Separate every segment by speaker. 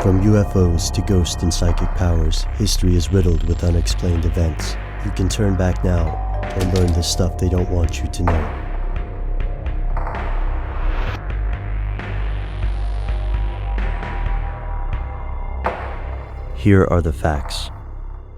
Speaker 1: From UFOs to ghost and psychic powers, history is riddled with unexplained events. You can turn back now and learn the stuff they don't want you to know. Here are the facts.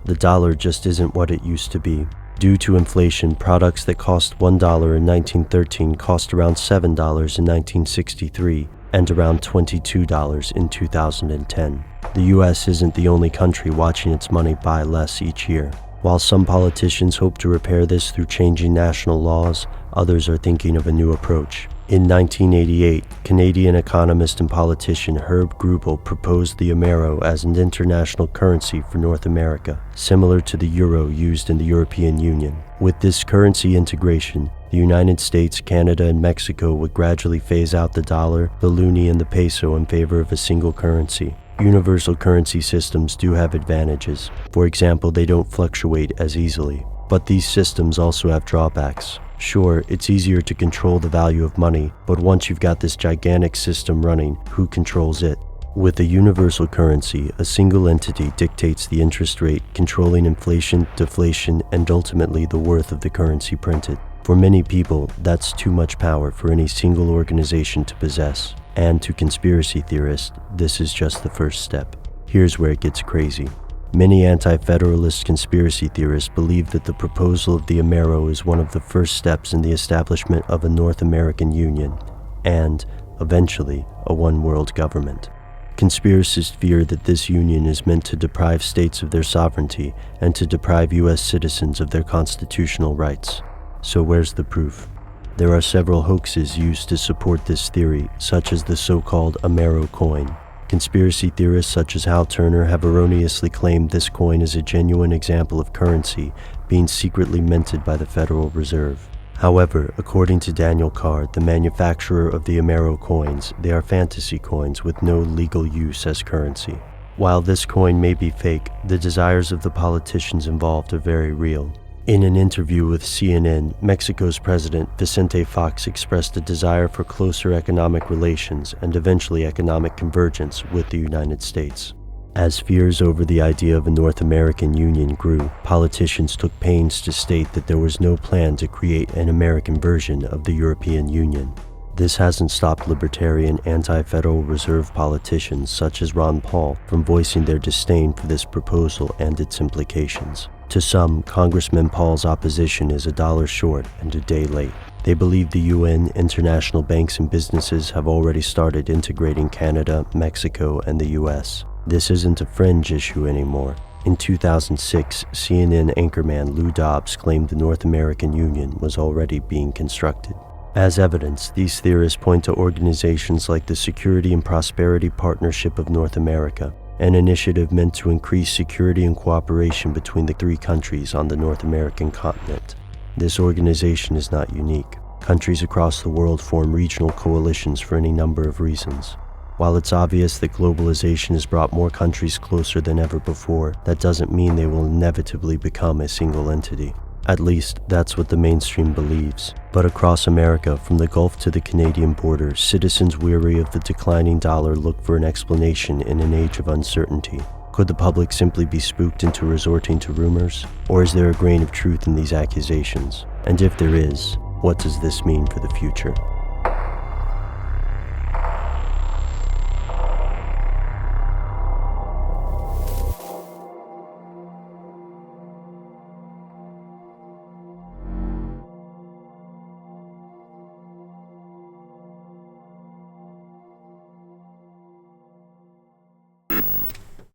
Speaker 1: The dollar just isn't what it used to be. Due to inflation, products that cost $1 in 1913 cost around $7 in 1963 and around $22 in 2010. The US isn't the only country watching its money buy less each year. While some politicians hope to repair this through changing national laws, others are thinking of a new approach. In 1988, Canadian economist and politician Herb Grubel proposed the Amero as an international currency for North America, similar to the euro used in the European Union. With this currency integration, the United States, Canada, and Mexico would gradually phase out the dollar, the loonie, and the peso in favor of a single currency. Universal currency systems do have advantages. For example, they don't fluctuate as easily. But these systems also have drawbacks. Sure, it's easier to control the value of money, but once you've got this gigantic system running, who controls it? With a universal currency, a single entity dictates the interest rate, controlling inflation, deflation, and ultimately the worth of the currency printed. For many people, that's too much power for any single organization to possess. And to conspiracy theorists, this is just the first step. Here's where it gets crazy. Many anti-federalist conspiracy theorists believe that the proposal of the Amero is one of the first steps in the establishment of a North American Union and, eventually, a one-world government. Conspiracists fear that this union is meant to deprive states of their sovereignty and to deprive U.S. citizens of their constitutional rights. So where's the proof? There are several hoaxes used to support this theory, such as the so-called Amero coin. Conspiracy theorists such as Hal Turner have erroneously claimed this coin is a genuine example of currency being secretly minted by the Federal Reserve. However, according to Daniel Card, the manufacturer of the Amero coins, they are fantasy coins with no legal use as currency. While this coin may be fake, the desires of the politicians involved are very real. In an interview with CNN, Mexico's President Vicente Fox expressed a desire for closer economic relations and eventually economic convergence with the United States. As fears over the idea of a North American Union grew, politicians took pains to state that there was no plan to create an American version of the European Union. This hasn't stopped libertarian anti-Federal Reserve politicians such as Ron Paul from voicing their disdain for this proposal and its implications. To some, Congressman Paul's opposition is a dollar short and a day late. They believe the UN, international banks, and businesses have already started integrating Canada, Mexico, and the US. This isn't a fringe issue anymore. In 2006, CNN anchorman Lou Dobbs claimed the North American Union was already being constructed. As evidence, these theorists point to organizations like the Security and Prosperity Partnership of North America, an initiative meant to increase security and cooperation between the three countries on the North American continent. This organization is not unique. Countries across the world form regional coalitions for any number of reasons. While it's obvious that globalization has brought more countries closer than ever before, that doesn't mean they will inevitably become a single entity. At least, that's what the mainstream believes. But across America, from the Gulf to the Canadian border, citizens weary of the declining dollar look for an explanation in an age of uncertainty. Could the public simply be spooked into resorting to rumors? Or is there a grain of truth in these accusations? And if there is, what does this mean for the future?